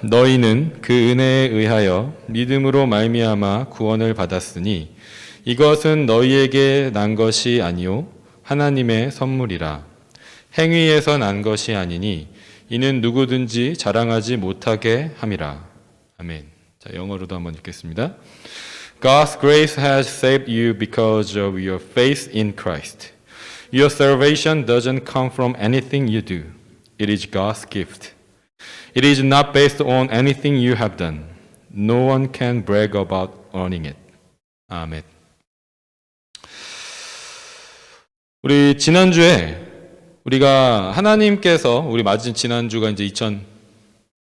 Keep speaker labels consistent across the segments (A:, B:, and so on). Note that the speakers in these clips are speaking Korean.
A: 너희는 그 은혜에 의하여 믿음으로 말미암아 구원을 받았으니 이것은 너희에게 난 것이 아니요 하나님의 선물이라. 행위에서 난 것이 아니니 이는 누구든지 자랑하지 못하게 함이라. 아멘. 자, 영어로도 한번 읽겠습니다. God's grace has saved you because of your faith in Christ. Your salvation doesn't come from anything you do. It is God's gift. It is not based on anything you have done. No one can brag about earning it. 아멘. 우리 지난주에 우리가 하나님께서 우리 맞은 지난주가 이제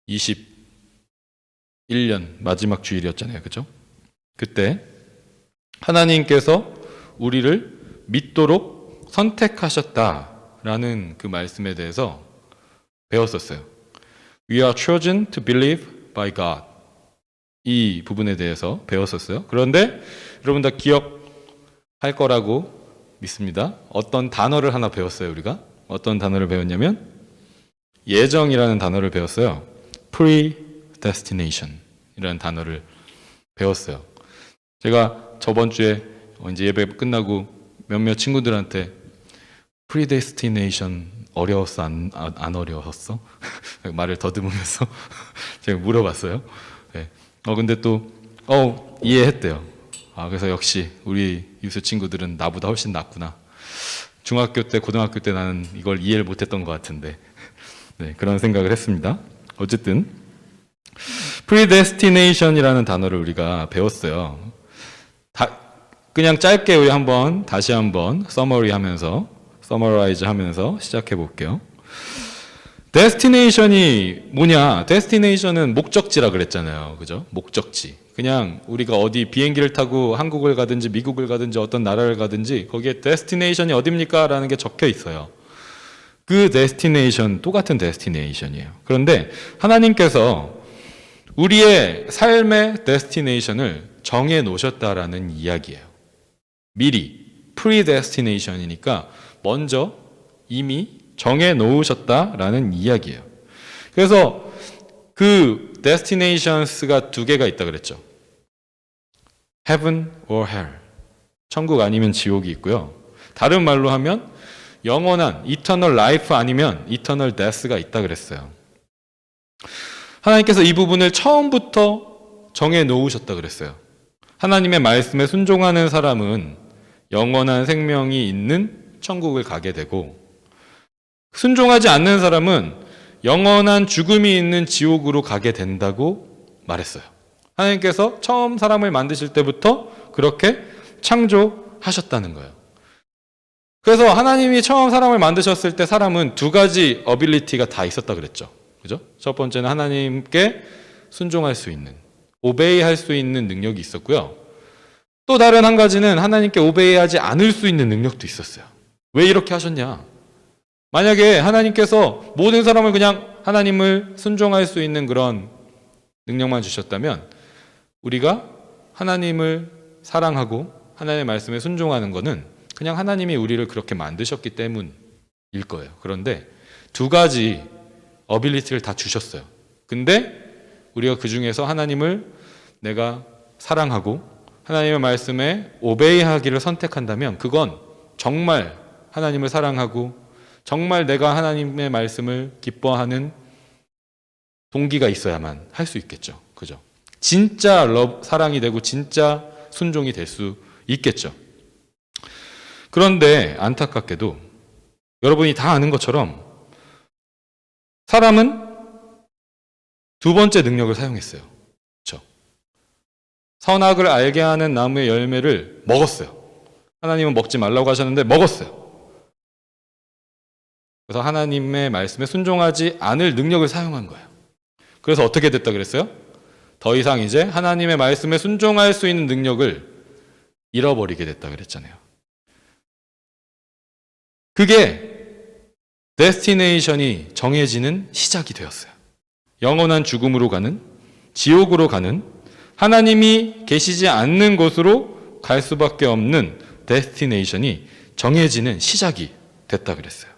A: 2021년 마지막 주일이었잖아요. 그죠? 그때 하나님께서 우리를 믿도록 선택하셨다라는 그 말씀에 대해서 배웠었어요. We are chosen to believe by God. 이 부분에 대해서 배웠었어요. 그런데 여러분 다 기억할 거라고 믿습니다. 어떤 단어를 하나 배웠어요, 우리가. 어떤 단어를 배웠냐면 예정이라는 단어를 배웠어요. predestination 이라는 단어를 배웠어요. 제가 저번 주에 이제 예배 끝나고 몇몇 친구들한테 predestination 어려웠어? 안 어려웠어? 말을 더듬으면서 제가 물어봤어요. 네. 근데 또 이해했대요. 그래서 역시 우리 유수 친구들은 나보다 훨씬 낫구나. 중학교 때, 고등학교 때 나는 이걸 이해를 못했던 것 같은데, 네, 그런 생각을 했습니다. 어쨌든 predestination이라는 단어를 우리가 배웠어요. 그냥 짧게 우리 다시 한번 summarize 하면서 시작해 볼게요. destination이 뭐냐? destination은 목적지라 그랬잖아요. 그죠? 목적지. 그냥 우리가 어디 비행기를 타고 한국을 가든지 미국을 가든지 어떤 나라를 가든지 거기에 destination이 어딥니까? 라는 게 적혀 있어요. 그 destination, 똑같은 destination이에요. 그런데 하나님께서 우리의 삶의 destination을 정해 놓으셨다라는 이야기예요. 미리 predestination이니까 먼저 이미 정해 놓으셨다라는 이야기예요. 그래서 그 destinations가 두 개가 있다 그랬죠. heaven or hell. 천국 아니면 지옥이 있고요. 다른 말로 하면 영원한 eternal life 아니면 eternal death가 있다 그랬어요. 하나님께서 이 부분을 처음부터 정해 놓으셨다 그랬어요. 하나님의 말씀에 순종하는 사람은 영원한 생명이 있는 천국을 가게 되고 순종하지 않는 사람은 영원한 죽음이 있는 지옥으로 가게 된다고 말했어요. 하나님께서 처음 사람을 만드실 때부터 그렇게 창조하셨다는 거예요. 그래서 하나님이 처음 사람을 만드셨을 때 사람은 두 가지 어빌리티가 다 있었다 그랬죠. 그죠? 첫 번째는 하나님께 순종할 수 있는, 오베이 할 수 있는 능력이 있었고요. 또 다른 한 가지는 하나님께 오베이 하지 않을 수 있는 능력도 있었어요. 왜 이렇게 하셨냐? 만약에 하나님께서 모든 사람을 그냥 하나님을 순종할 수 있는 그런 능력만 주셨다면 우리가 하나님을 사랑하고 하나님의 말씀에 순종하는 것은 그냥 하나님이 우리를 그렇게 만드셨기 때문일 거예요. 그런데 두 가지 어빌리티를 다 주셨어요. 근데 우리가 그 중에서 하나님을 내가 사랑하고 하나님의 말씀에 오베이하기를 선택한다면 그건 정말 하나님을 사랑하고 정말 내가 하나님의 말씀을 기뻐하는 동기가 있어야만 할 수 있겠죠. 그죠? 진짜 사랑이 되고 진짜 순종이 될 수 있겠죠. 그런데 안타깝게도 여러분이 다 아는 것처럼 사람은 두 번째 능력을 사용했어요. 그렇죠? 선악을 알게 하는 나무의 열매를 먹었어요. 하나님은 먹지 말라고 하셨는데 먹었어요. 그래서 하나님의 말씀에 순종하지 않을 능력을 사용한 거예요. 그래서 어떻게 됐다 그랬어요? 더 이상 이제 하나님의 말씀에 순종할 수 있는 능력을 잃어버리게 됐다 그랬잖아요. 그게 데스티네이션이 정해지는 시작이 되었어요. 영원한 죽음으로 가는, 지옥으로 가는, 하나님이 계시지 않는 곳으로 갈 수밖에 없는 데스티네이션이 정해지는 시작이 됐다 그랬어요.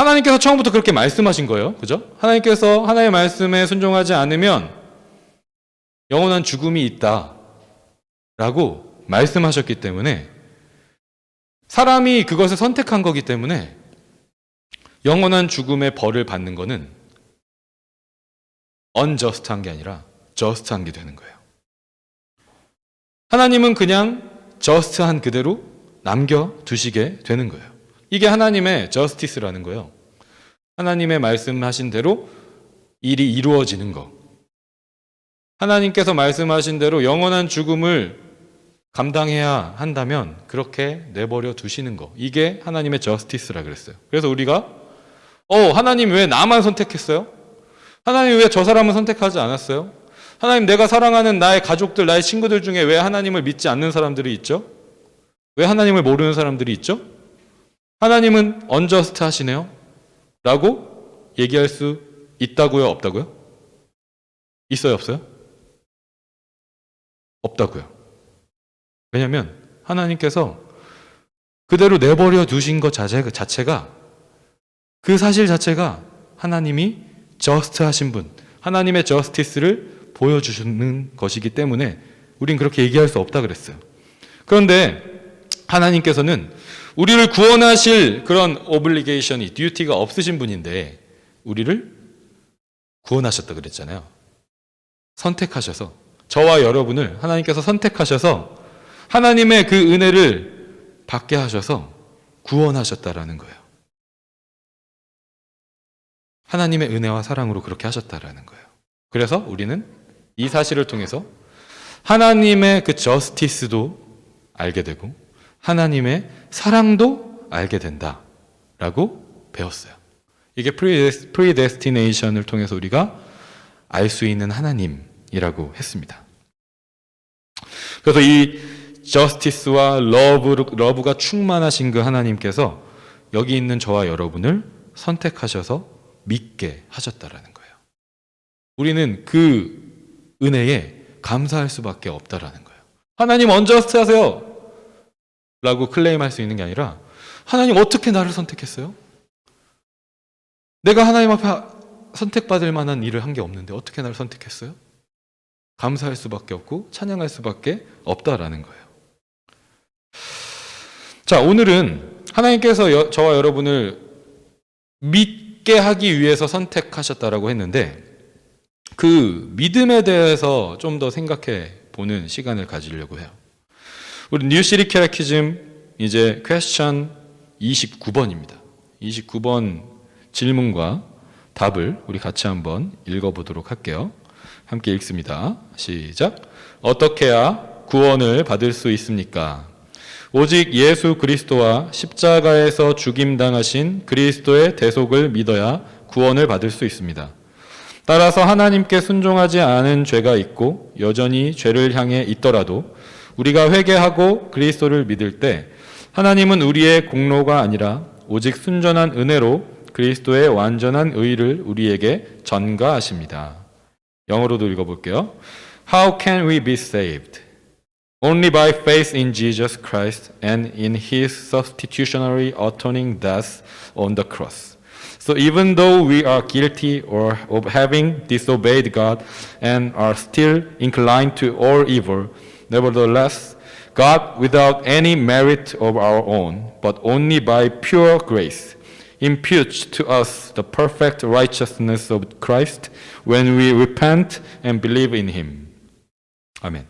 A: 하나님께서 처음부터 그렇게 말씀하신 거예요. 그죠? 하나님께서 하나님의 말씀에 순종하지 않으면 영원한 죽음이 있다 라고 말씀하셨기 때문에 사람이 그것을 선택한 거기 때문에 영원한 죽음의 벌을 받는 거는 unjust한 게 아니라 just한 게 되는 거예요. 하나님은 그냥 just한 그대로 남겨두시게 되는 거예요. 이게 하나님의 justice라는 거예요. 하나님의 말씀하신 대로 일이 이루어지는 거. 하나님께서 말씀하신 대로 영원한 죽음을 감당해야 한다면 그렇게 내버려 두시는 거. 이게 하나님의 justice라 그랬어요. 그래서 우리가 하나님 왜 나만 선택했어요? 하나님 왜 저 사람은 선택하지 않았어요? 하나님 내가 사랑하는 나의 가족들, 나의 친구들 중에 왜 하나님을 믿지 않는 사람들이 있죠? 왜 하나님을 모르는 사람들이 있죠? 하나님은 unjust 하시네요? 라고 얘기할 수 있다고요? 없다고요? 있어요? 없어요? 없다고요. 왜냐하면 하나님께서 그대로 내버려 두신 것 자체가 그 사실 자체가 하나님이 just 하신 분, 하나님의 justice를 보여주시는 것이기 때문에 우린 그렇게 얘기할 수 없다 그랬어요. 그런데 하나님께서는 우리를 구원하실 그런 obligation이, duty가 없으신 분인데 우리를 구원하셨다 그랬잖아요. 선택하셔서 저와 여러분을 하나님께서 선택하셔서 하나님의 그 은혜를 받게 하셔서 구원하셨다라는 거예요. 하나님의 은혜와 사랑으로 그렇게 하셨다라는 거예요. 그래서 우리는 이 사실을 통해서 하나님의 그 저스티스도 알게 되고 하나님의 사랑도 알게 된다라고 배웠어요. 이게 프리데스티네이션을 통해서 우리가 알 수 있는 하나님이라고 했습니다. 그래서 이 저스티스와 러브가 충만하신 그 하나님께서 여기 있는 저와 여러분을 선택하셔서 믿게 하셨다라는 거예요. 우리는 그 은혜에 감사할 수밖에 없다라는 거예요. 하나님 언저스트 하세요 라고 클레임할 수 있는 게 아니라 하나님 어떻게 나를 선택했어요? 내가 하나님 앞에 선택받을 만한 일을 한 게 없는데 어떻게 나를 선택했어요? 감사할 수밖에 없고 찬양할 수밖에 없다라는 거예요. 자, 오늘은 하나님께서 저와 여러분을 믿게 하기 위해서 선택하셨다라고 했는데 그 믿음에 대해서 좀 더 생각해 보는 시간을 가지려고 해요. 우리 뉴시리 캐테키즘 이제 퀘스천 29번입니다. 29번 질문과 답을 우리 같이 한번 읽어보도록 할게요. 함께 읽습니다. 시작. 어떻게 해야 구원을 받을 수 있습니까? 오직 예수 그리스도와 십자가에서 죽임당하신 그리스도의 대속을 믿어야 구원을 받을 수 있습니다. 따라서 하나님께 순종하지 않은 죄가 있고 여전히 죄를 향해 있더라도 우리가 회개하고 그리스도를 믿을 때 하나님은 우리의 공로가 아니라 오직 순전한 은혜로 그리스도의 완전한 의를 우리에게 전가하십니다. 영어로도 읽어볼게요. How can we be saved? Only by faith in Jesus Christ and in His substitutionary atoning death on the cross. So even though we are guilty of having disobeyed God and are still inclined to all evil, nevertheless, God, without any merit of our own, but only by pure grace, imputes to us the perfect righteousness of Christ when we repent and believe in Him. 아멘.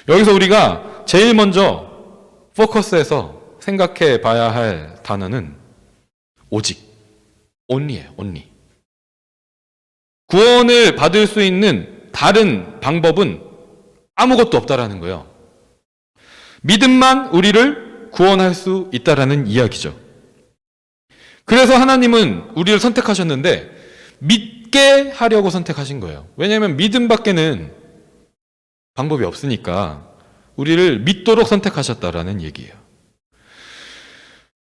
A: 여기서 우리가 제일 먼저 포커스해서 생각해 봐야 할 단어는 오직, only예요, only. 구원을 받을 수 있는 다른 방법은 아무것도 없다라는 거예요. 믿음만 우리를 구원할 수 있다라는 이야기죠. 그래서 하나님은 우리를 선택하셨는데 믿게 하려고 선택하신 거예요. 왜냐하면 믿음밖에는 방법이 없으니까 우리를 믿도록 선택하셨다라는 얘기예요.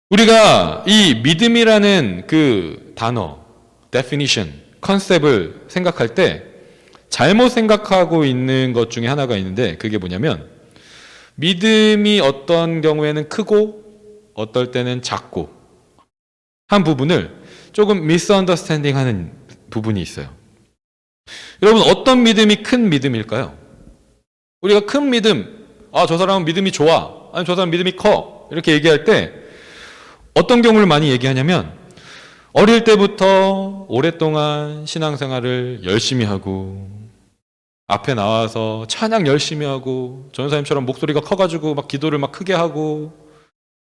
A: 우리가 이 믿음이라는 그 단어, definition, 컨셉을 생각할 때 잘못 생각하고 있는 것 중에 하나가 있는데 그게 뭐냐면 믿음이 어떤 경우에는 크고 어떨 때는 작고 한 부분을 조금 미스언더스탠딩 하는 부분이 있어요. 여러분, 어떤 믿음이 큰 믿음일까요? 우리가 큰 믿음, 저 사람은 믿음이 좋아, 아니 저 사람 믿음이 커, 이렇게 얘기할 때 어떤 경우를 많이 얘기하냐면, 어릴 때부터 오랫동안 신앙생활을 열심히 하고 앞에 나와서 찬양 열심히 하고 전사님처럼 목소리가 커가지고 막 기도를 막 크게 하고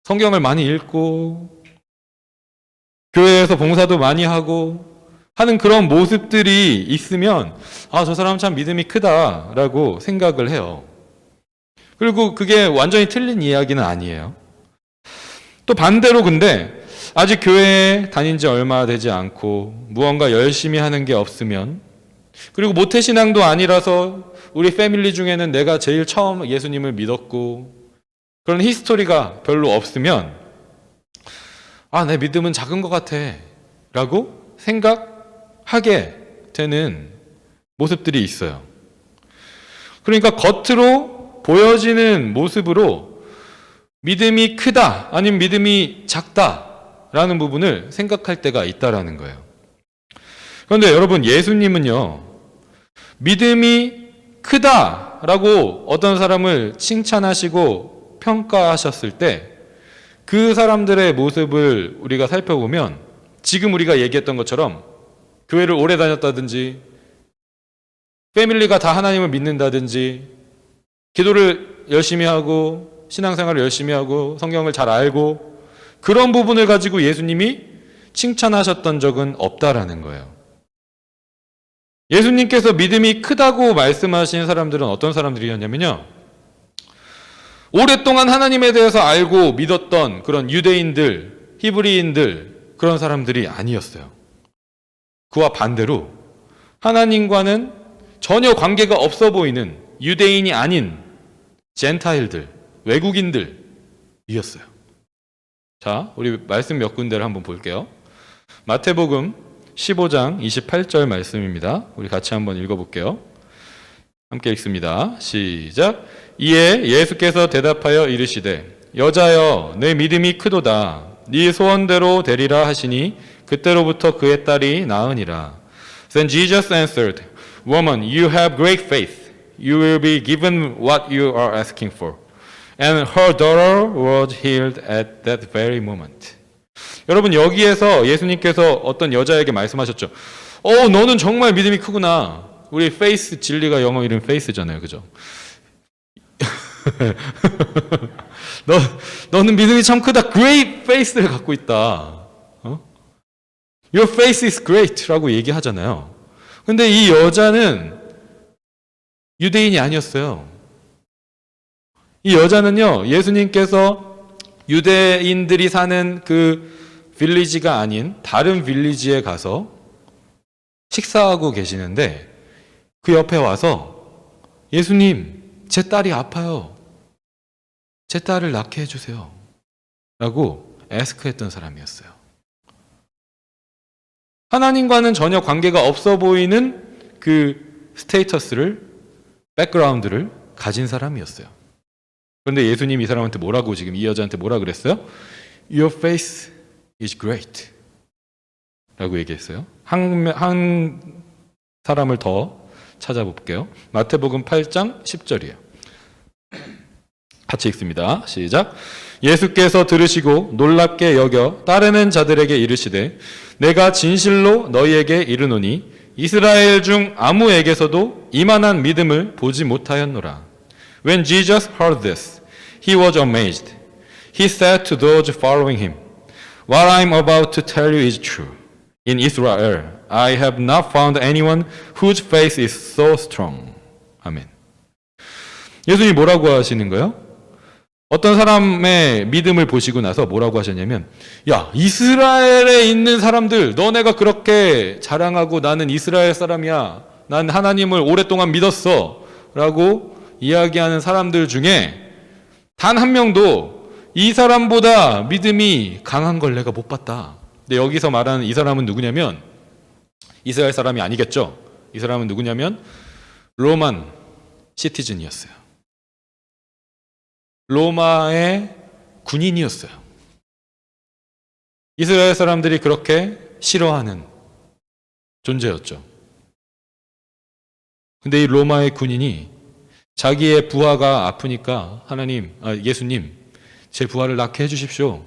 A: 성경을 많이 읽고 교회에서 봉사도 많이 하고 하는 그런 모습들이 있으면 저 사람은 참 믿음이 크다라고 생각을 해요. 그리고 그게 완전히 틀린 이야기는 아니에요. 또 반대로 근데 아직 교회에 다닌 지 얼마 되지 않고 무언가 열심히 하는 게 없으면, 그리고 모태신앙도 아니라서 우리 패밀리 중에는 내가 제일 처음 예수님을 믿었고 그런 히스토리가 별로 없으면 내 믿음은 작은 것 같아 라고 생각하게 되는 모습들이 있어요. 그러니까 겉으로 보여지는 모습으로 믿음이 크다 아니면 믿음이 작다라는 부분을 생각할 때가 있다라는 거예요. 그런데 여러분, 예수님은요, 믿음이 크다라고 어떤 사람을 칭찬하시고 평가하셨을 때 그 사람들의 모습을 우리가 살펴보면 지금 우리가 얘기했던 것처럼 교회를 오래 다녔다든지 패밀리가 다 하나님을 믿는다든지 기도를 열심히 하고 신앙생활을 열심히 하고 성경을 잘 알고 그런 부분을 가지고 예수님이 칭찬하셨던 적은 없다라는 거예요. 예수님께서 믿음이 크다고 말씀하신 사람들은 어떤 사람들이었냐면요, 오랫동안 하나님에 대해서 알고 믿었던 그런 유대인들, 히브리인들, 그런 사람들이 아니었어요. 그와 반대로 하나님과는 전혀 관계가 없어 보이는 유대인이 아닌 젠타일들, 외국인들이었어요. 자, 우리 말씀 몇 군데를 한번 볼게요. 마태복음 15장 28절 말씀입니다. 우리 같이 한번 읽어볼게요. 함께 읽습니다. 시작. 이에 예수께서 대답하여 이르시되 여자여 내 믿음이 크도다. 네 소원대로 되리라 하시니 그때로부터 그의 딸이 나으니라. Then Jesus answered, Woman, you have great faith. You will be given what you are asking for. And her daughter was healed at that very moment. 여러분, 여기에서 예수님께서 어떤 여자에게 말씀하셨죠. 너는 정말 믿음이 크구나. 우리 페이스, 진리가 영어 이름 페이스잖아요. 그죠? 너는 믿음이 참 크다. Great faith를 갖고 있다. Your faith is great 라고 얘기하잖아요. 근데 이 여자는 유대인이 아니었어요. 이 여자는요, 예수님께서 유대인들이 사는 그 빌리지가 아닌 다른 빌리지에 가서 식사하고 계시는데 그 옆에 와서 예수님, 제 딸이 아파요. 제 딸을 낫게 해주세요. 라고 애스크했던 사람이었어요. 하나님과는 전혀 관계가 없어 보이는 그 스테이터스를, 백그라운드를 가진 사람이었어요. 그런데 예수님이 이 사람한테 뭐라고, 지금 이 여자한테 뭐라 그랬어요? Your faith is great 라고 얘기했어요. 한 사람을 더 찾아볼게요. 마태복음 8장 10절이에요. 같이 읽습니다. 시작. 예수께서 들으시고 놀랍게 여겨 따르는 자들에게 이르시되 내가 진실로 너희에게 이르노니 이스라엘 중 아무에게서도 이만한 믿음을 보지 못하였노라. When Jesus heard this, he was amazed. He said to those following him, What I am about to tell you is true. In Israel, I have not found anyone whose faith is so strong. 아멘. 예수님이 뭐라고 하시는 거예요? 어떤 사람의 믿음을 보시고 나서 뭐라고 하셨냐면, 야, 이스라엘에 있는 사람들, 너네가 그렇게 자랑하고 나는 이스라엘 사람이야, 난 하나님을 오랫동안 믿었어 라고 이야기하는 사람들 중에 단 한 명도 이 사람보다 믿음이 강한 걸 내가 못 봤다. 근데 여기서 말하는 이 사람은 누구냐면 이스라엘 사람이 아니겠죠. 이 사람은 누구냐면 로만 시티즌이었어요. 로마의 군인이었어요. 이스라엘 사람들이 그렇게 싫어하는 존재였죠. 근데 이 로마의 군인이 자기의 부하가 아프니까 예수님, 제 부하를 낫게 해주십시오.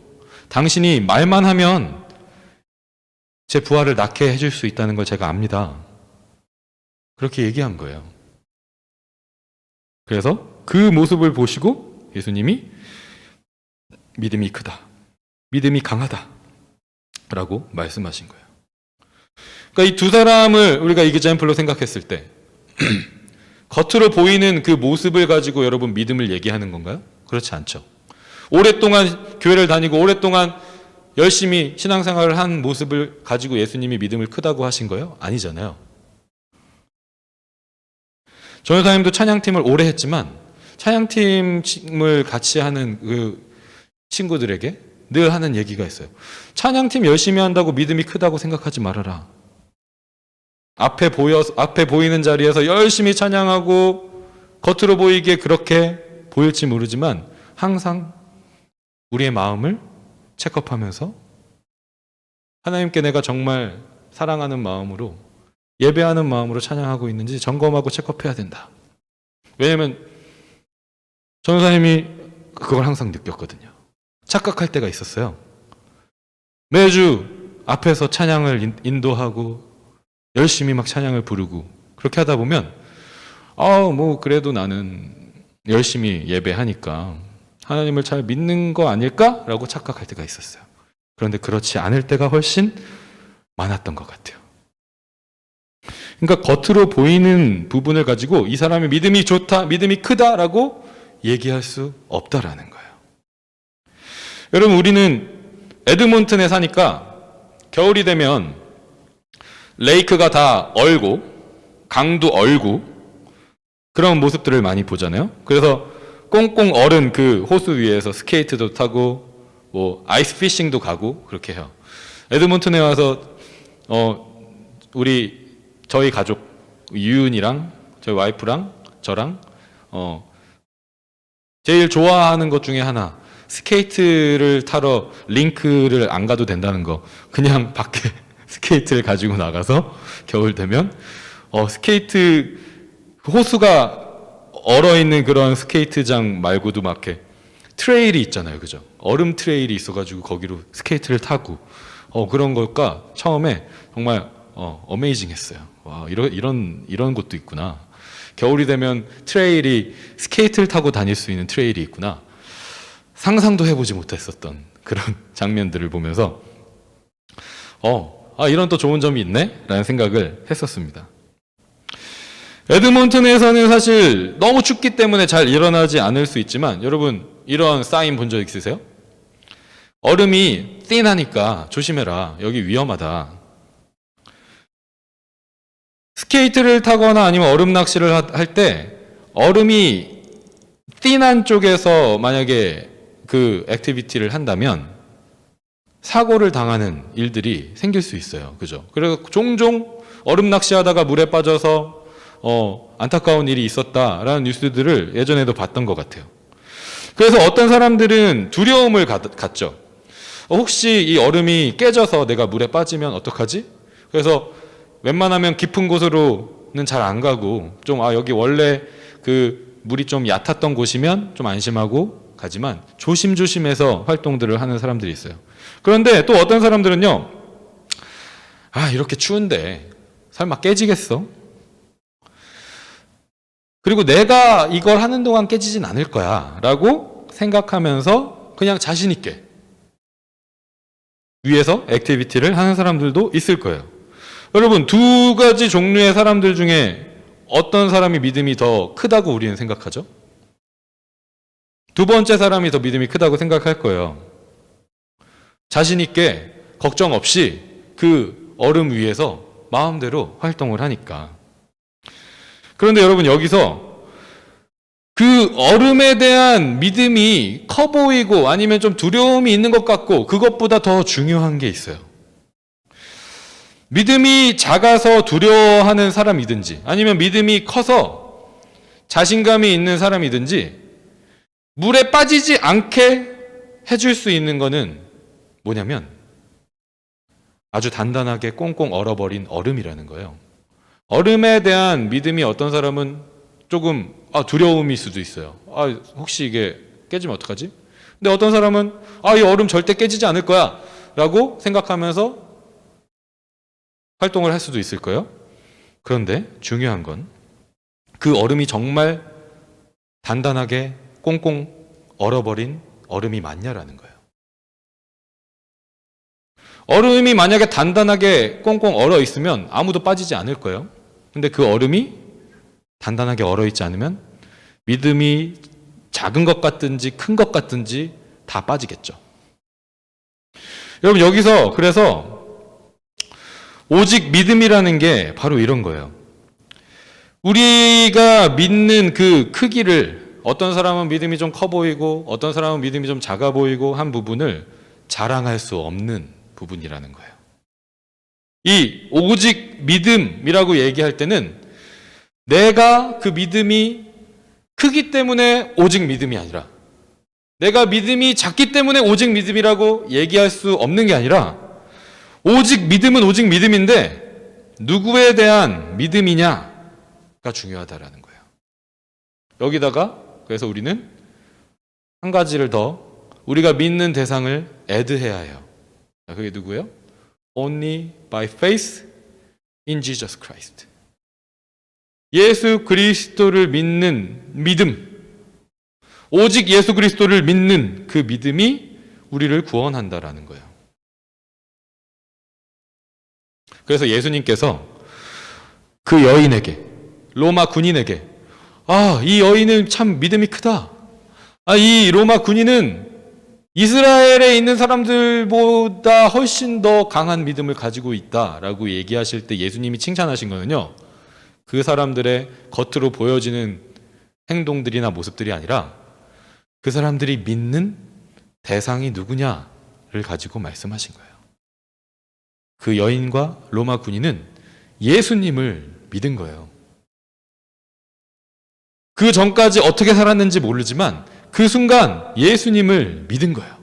A: 당신이 말만 하면 제 부하를 낫게 해줄 수 있다는 걸 제가 압니다. 그렇게 얘기한 거예요. 그래서 그 모습을 보시고 예수님이 믿음이 크다, 믿음이 강하다 라고 말씀하신 거예요. 그러니까 이 두 사람을 우리가 이그젬플로 생각했을 때 겉으로 보이는 그 모습을 가지고 여러분 믿음을 얘기하는 건가요? 그렇지 않죠. 오랫동안 교회를 다니고 오랫동안 열심히 신앙생활을 한 모습을 가지고 예수님이 믿음을 크다고 하신 거예요? 아니잖아요. 전도사님도 찬양팀을 오래 했지만 찬양팀을 같이 하는 그 친구들에게 늘 하는 얘기가 있어요. 찬양팀 열심히 한다고 믿음이 크다고 생각하지 말아라. 앞에 보이는 자리에서 열심히 찬양하고 겉으로 보이기에 그렇게 보일지 모르지만 항상 우리의 마음을 체크업하면서 하나님께 내가 정말 사랑하는 마음으로 예배하는 마음으로 찬양하고 있는지 점검하고 체크업해야 된다. 왜냐하면 전도사님이 그걸 항상 느꼈거든요. 착각할 때가 있었어요. 매주 앞에서 찬양을 인도하고 열심히 막 찬양을 부르고 그렇게 하다 보면 그래도 나는 열심히 예배하니까 하나님을 잘 믿는 거 아닐까라고 착각할 때가 있었어요. 그런데 그렇지 않을 때가 훨씬 많았던 것 같아요. 그러니까 겉으로 보이는 부분을 가지고 이 사람의 믿음이 좋다, 믿음이 크다라고 얘기할 수 없다라는 거예요. 여러분, 우리는 에드몬튼에 사니까 겨울이 되면 레이크가 다 얼고 강도 얼고 그런 모습들을 많이 보잖아요. 그래서 꽁꽁 얼은 그 호수 위에서 스케이트도 타고 아이스 피싱도 가고 그렇게 해요. 에드몬튼에 와서 저희 가족 유은이랑 저희 와이프랑 저랑 제일 좋아하는 것 중에 하나, 스케이트를 타러 링크를 안 가도 된다는 거. 그냥 밖에 스케이트를 가지고 나가서 겨울 되면 스케이트 호수가 얼어있는 그런 스케이트장 말고도 막 이렇게 트레일이 있잖아요. 그죠? 얼음 트레일이 있어가지고 거기로 스케이트를 타고 그런 걸까 처음에 정말 어메이징 했어요. 와, 이런 곳도 있구나. 겨울이 되면 트레일이 스케이트를 타고 다닐 수 있는 트레일이 있구나. 상상도 해보지 못했었던 그런 장면들을 보면서 이런 또 좋은 점이 있네? 라는 생각을 했었습니다. 에드몬튼에서는 사실 너무 춥기 때문에 잘 일어나지 않을 수 있지만 여러분 이런 사인 본 적 있으세요? 얼음이 띵하니까 조심해라. 여기 위험하다. 스케이트를 타거나 아니면 얼음 낚시를 할 때 얼음이 띵한 쪽에서 만약에 그 액티비티를 한다면 사고를 당하는 일들이 생길 수 있어요. 그죠? 그래서 종종 얼음 낚시하다가 물에 빠져서 안타까운 일이 있었다라는 뉴스들을 예전에도 봤던 것 같아요. 그래서 어떤 사람들은 두려움을 갖죠. 혹시 이 얼음이 깨져서 내가 물에 빠지면 어떡하지? 그래서 웬만하면 깊은 곳으로는 잘 안 가고 좀 여기 원래 그 물이 좀 얕았던 곳이면 좀 안심하고 가지만 조심조심해서 활동들을 하는 사람들이 있어요. 그런데 또 어떤 사람들은요, 이렇게 추운데 설마 깨지겠어? 그리고 내가 이걸 하는 동안 깨지진 않을 거야 라고 생각하면서 그냥 자신 있게 위에서 액티비티를 하는 사람들도 있을 거예요. 여러분, 두 가지 종류의 사람들 중에 어떤 사람이 믿음이 더 크다고 우리는 생각하죠? 두 번째 사람이 더 믿음이 크다고 생각할 거예요. 자신 있게 걱정 없이 그 얼음 위에서 마음대로 활동을 하니까. 그런데 여러분, 여기서 그 얼음에 대한 믿음이 커 보이고 아니면 좀 두려움이 있는 것 같고 그것보다 더 중요한 게 있어요. 믿음이 작아서 두려워하는 사람이든지 아니면 믿음이 커서 자신감이 있는 사람이든지 물에 빠지지 않게 해줄 수 있는 거는 뭐냐면 아주 단단하게 꽁꽁 얼어버린 얼음이라는 거예요. 얼음에 대한 믿음이 어떤 사람은 조금 두려움일 수도 있어요. 혹시 이게 깨지면 어떡하지? 근데 어떤 사람은 이 얼음 절대 깨지지 않을 거야 라고 생각하면서 활동을 할 수도 있을 거예요. 그런데 중요한 건 그 얼음이 정말 단단하게 꽁꽁 얼어버린 얼음이 맞냐라는 거예요. 얼음이 만약에 단단하게 꽁꽁 얼어 있으면 아무도 빠지지 않을 거예요. 근데 그 얼음이 단단하게 얼어 있지 않으면 믿음이 작은 것 같든지 큰 것 같든지 다 빠지겠죠. 여러분, 여기서 그래서 오직 믿음이라는 게 바로 이런 거예요. 우리가 믿는 그 크기를, 어떤 사람은 믿음이 좀 커 보이고 어떤 사람은 믿음이 좀 작아 보이고 한 부분을 자랑할 수 없는 부분이라는 거예요. 이 오직 믿음이라고 얘기할 때는 내가 그 믿음이 크기 때문에 오직 믿음이 아니라, 내가 믿음이 작기 때문에 오직 믿음이라고 얘기할 수 없는 게 아니라, 오직 믿음은 오직 믿음인데 누구에 대한 믿음이냐가 중요하다라는 거예요. 여기다가 그래서 우리는 한 가지를 더, 우리가 믿는 대상을 애드해야 해요. 그게 누구예요? Only by faith in Jesus Christ. 예수 그리스도를 믿는 믿음, 오직 예수 그리스도를 믿는 그 믿음이 우리를 구원한다라는 거예요. 그래서 예수님께서 그 여인에게, 로마 군인에게, 이 여인은 참 믿음이 크다. 이 로마 군인은 이스라엘에 있는 사람들보다 훨씬 더 강한 믿음을 가지고 있다라고 얘기하실 때 예수님이 칭찬하신 거는요, 그 사람들의 겉으로 보여지는 행동들이나 모습들이 아니라 그 사람들이 믿는 대상이 누구냐를 가지고 말씀하신 거예요. 그 여인과 로마 군인은 예수님을 믿은 거예요. 그 전까지 어떻게 살았는지 모르지만 그 순간 예수님을 믿은 거예요.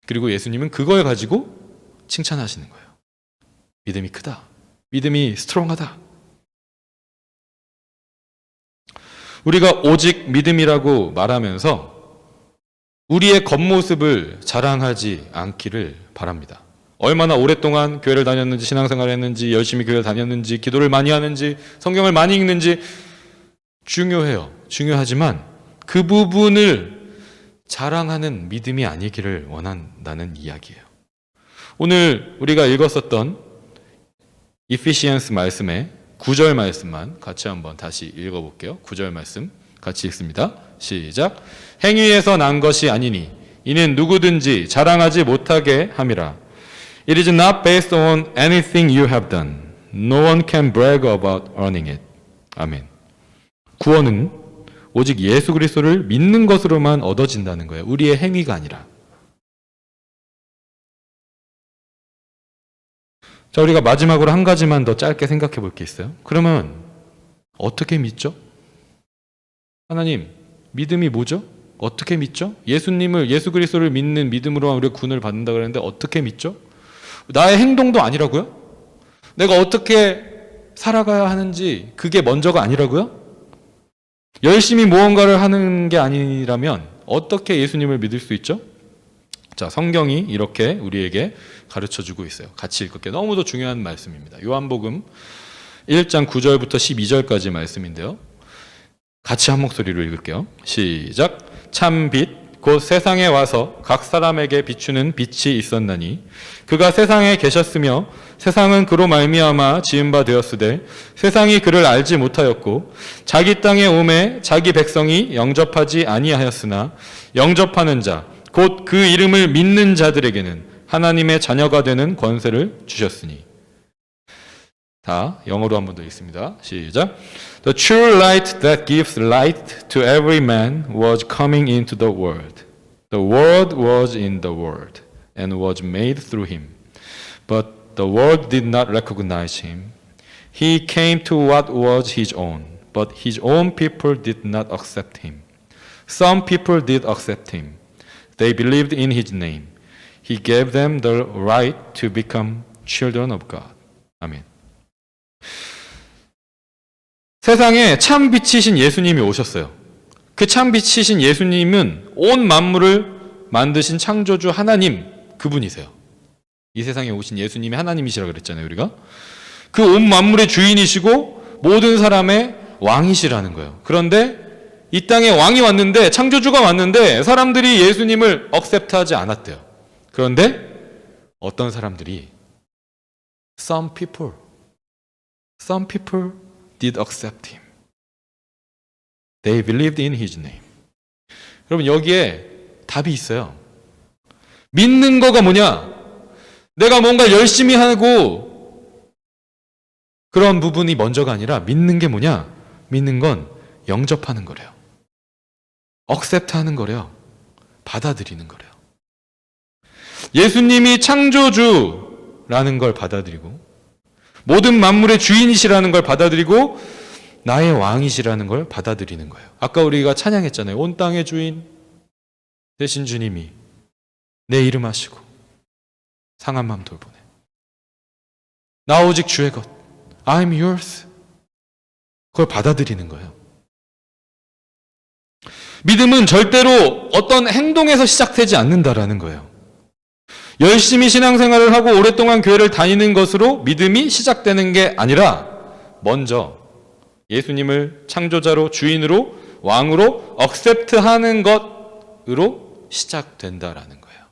A: 그리고 예수님은 그걸 가지고 칭찬하시는 거예요. 믿음이 크다. 믿음이 스트롱하다. 우리가 오직 믿음이라고 말하면서 우리의 겉모습을 자랑하지 않기를 바랍니다. 얼마나 오랫동안 교회를 다녔는지, 신앙생활을 했는지, 열심히 교회를 다녔는지, 기도를 많이 하는지, 성경을 많이 읽는지 중요해요. 중요하지만 그 부분을 자랑하는 믿음이 아니기를 원한다는 이야기예요. 오늘 우리가 읽었었던 이피시언스 말씀의 9절 말씀만 같이 한번 다시 읽어볼게요. 9절 말씀 같이 읽습니다. 시작. 행위에서 난 것이 아니니 이는 누구든지 자랑하지 못하게 함이라. It is not based on anything you have done. No one can brag about earning it. 아멘. 구원은 오직 예수 그리스도를 믿는 것으로만 얻어진다는 거예요. 우리의 행위가 아니라. 자, 우리가 마지막으로 한 가지만 더 짧게 생각해 볼 게 있어요. 그러면 어떻게 믿죠? 하나님, 믿음이 뭐죠? 어떻게 믿죠? 예수님을, 예수 그리스도를 믿는 믿음으로만 우리가 구원을 받는다 그랬는데 어떻게 믿죠? 나의 행동도 아니라고요? 내가 어떻게 살아가야 하는지 그게 먼저가 아니라고요? 열심히 무언가를 하는 게 아니라면 어떻게 예수님을 믿을 수 있죠? 자, 성경이 이렇게 우리에게 가르쳐주고 있어요. 같이 읽을게요. 너무도 중요한 말씀입니다. 요한복음 1장 9절부터 12절까지 말씀인데요. 같이 한 목소리로 읽을게요. 시작. 참 빛 곧 세상에 와서 각 사람에게 비추는 빛이 있었나니 그가 세상에 계셨으며 세상은 그로 말미암아 지은 바 되었으되 세상이 그를 알지 못하였고 자기 땅에 오매 자기 백성이 영접하지 아니하였으나 영접하는 자 곧 그 이름을 믿는 자들에게는 하나님의 자녀가 되는 권세를 주셨으니. 다 영어로 한 번 더 읽습니다. 시작. The true light that gives light to every man was coming into the world. The world was in the world and was made through him. But the world did not recognize him. He came to what was his own, but his own people did not accept him. Some people did accept him. They believed in his name. He gave them the right to become children of God. 아멘. 세상에 참 빛이신 예수님이 오셨어요. 그 참 빛이신 예수님은 온 만물을 만드신 창조주 하나님, 그분이세요. 이 세상에 오신 예수님이 하나님이시라 그랬잖아요, 우리가. 그 온 만물의 주인이시고 모든 사람의 왕이시라는 거예요. 그런데 이 땅에 왕이 왔는데, 창조주가 왔는데 사람들이 예수님을 억셉트하지 않았대요. 그런데 어떤 사람들이 some people did accept him. They believed in his name. 여러분, 여기에 답이 있어요. 믿는 거가 뭐냐? 내가 뭔가 열심히 하고 그런 부분이 먼저가 아니라 믿는 게 뭐냐? 믿는 건 영접하는 거래요. accept하는 거래요. 받아들이는 거래요. 예수님이 창조주라는 걸 받아들이고 모든 만물의 주인이시라는 걸 받아들이고 나의 왕이시라는 걸 받아들이는 거예요. 아까 우리가 찬양했잖아요. 온 땅의 주인 되신 주님이 내 이름 하시고 상한 마음 돌보네. 나 오직 주의 것. I'm yours. 그걸 받아들이는 거예요. 믿음은 절대로 어떤 행동에서 시작되지 않는다라는 거예요. 열심히 신앙생활을 하고 오랫동안 교회를 다니는 것으로 믿음이 시작되는 게 아니라 먼저 예수님을 창조자로 주인으로 왕으로 억셉트하는 것으로 시작된다라는 거예요.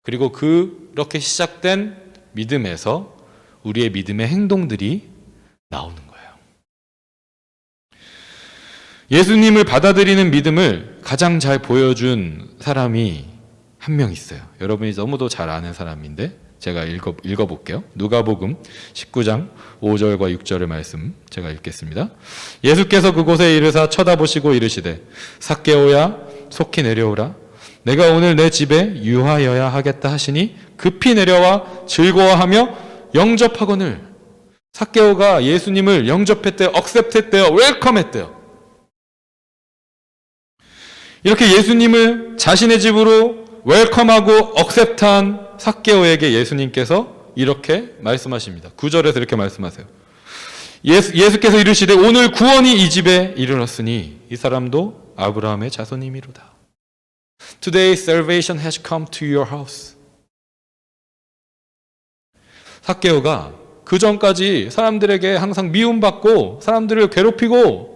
A: 그리고 그렇게 시작된 믿음에서 우리의 믿음의 행동들이 나오는 거예요. 예수님을 받아들이는 믿음을 가장 잘 보여준 사람이 한 명 있어요. 여러분이 너무도 잘 아는 사람인데 제가 읽어볼게요. 누가복음 19장 5절과 6절의 말씀 제가 읽겠습니다. 예수께서 그곳에 이르사 쳐다보시고 이르시되 삭개오야 속히 내려오라. 내가 오늘 내 집에 유하여야 하겠다 하시니 급히 내려와 즐거워하며 영접하거늘. 삭개오가 예수님을 영접했대요. 억셉트했대요. 웰컴했대요. 이렇게 예수님을 자신의 집으로 웰컴하고 억셉트한 삭개오에게 예수님께서 이렇게 말씀하십니다. 9절에서 이렇게 말씀하세요. 예수께서 이르시되 오늘 구원이 이 집에 이르렀으니 이 사람도 아브라함의 자손이미로다. Today salvation has come to your house. 삭개오가 그 전까지 사람들에게 항상 미움받고 사람들을 괴롭히고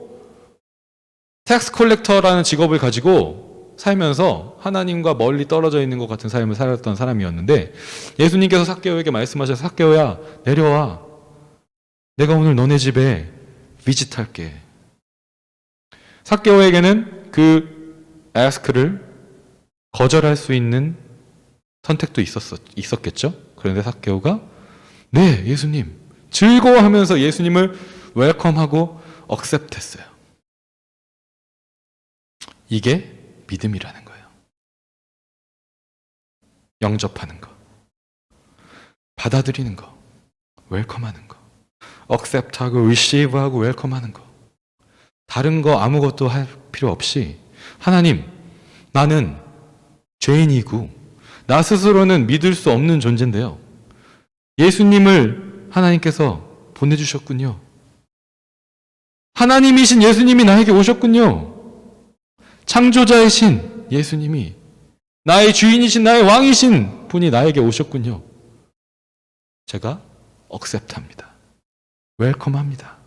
A: 텍스 컬렉터라는 직업을 가지고 살면서 하나님과 멀리 떨어져 있는 것 같은 삶을 살았던 사람이었는데 예수님께서 삭개오에게 말씀하셔서 삭개오야 내려와. 내가 오늘 너네 집에 비짓할게. 삭개오에게는 그 ask를 거절할 수 있는 선택도 있었겠죠. 그런데 삭개오가 네 예수님 즐거워하면서 예수님을 웰컴하고 억셉트했어요. 이게 믿음이라는 거예요. 영접하는 거, 받아들이는 거, 웰컴하는 거, accept하고 receive하고 웰컴하는 거. 다른 거 아무것도 할 필요 없이 하나님, 나는 죄인이고 나 스스로는 믿을 수 없는 존재인데요. 예수님을 하나님께서 보내주셨군요. 하나님이신 예수님이 나에게 오셨군요. 창조자이신 예수님이 나의 주인이신 나의 왕이신 분이 나에게 오셨군요. 제가 억셉트합니다. 웰컴합니다.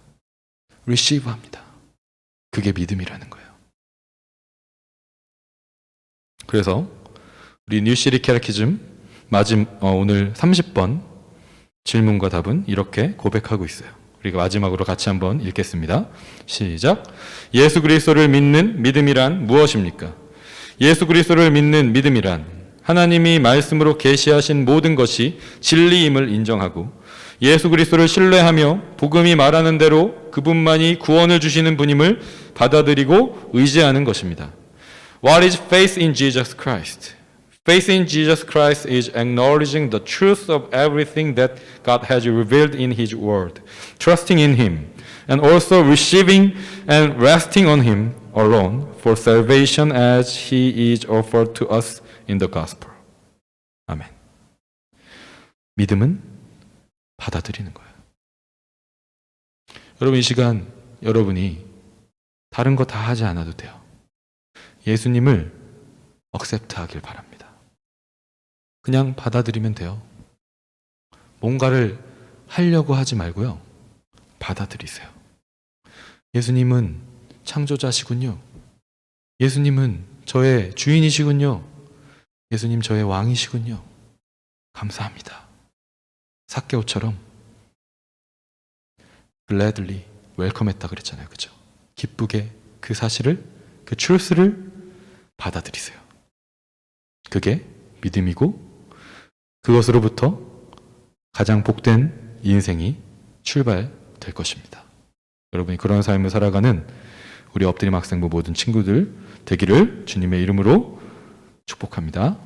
A: 리시브합니다. 그게 믿음이라는 거예요. 그래서 우리 뉴시리 캐테키즘 오늘 30번 질문과 답은 이렇게 고백하고 있어요. 우리가 마지막으로 같이 한번 읽겠습니다. 시작. 예수 그리스도를 믿는 믿음이란 무엇입니까? 예수 그리스도를 믿는 믿음이란 하나님이 말씀으로 계시하신 모든 것이 진리임을 인정하고 예수 그리스도를 신뢰하며 복음이 말하는 대로 그분만이 구원을 주시는 분임을 받아들이고 의지하는 것입니다. What is faith in Jesus Christ? Faith in Jesus Christ is acknowledging the truth of everything that God has revealed in His Word, trusting in Him, and also receiving and resting on Him alone for salvation as He is offered to us in the gospel. 아멘. 믿음은 받아들이는 거예요. 여러분, 이 시간 여러분이 다른 거 다 하지 않아도 돼요. 예수님을 억셉트 하길 바랍니다. 그냥 받아들이면 돼요. 뭔가를 하려고 하지 말고요. 받아들이세요. 예수님은 창조자시군요. 예수님은 저의 주인이시군요. 예수님 저의 왕이시군요. 감사합니다. 삭개오처럼 gladly 웰컴했다 그랬잖아요. 그죠? 기쁘게 그 사실을, 그 truth를 받아들이세요. 그게 믿음이고 그것으로부터 가장 복된 인생이 출발될 것입니다. 여러분이 그런 삶을 살아가는 우리 엎드림 학생부 모든 친구들 되기를 주님의 이름으로 축복합니다.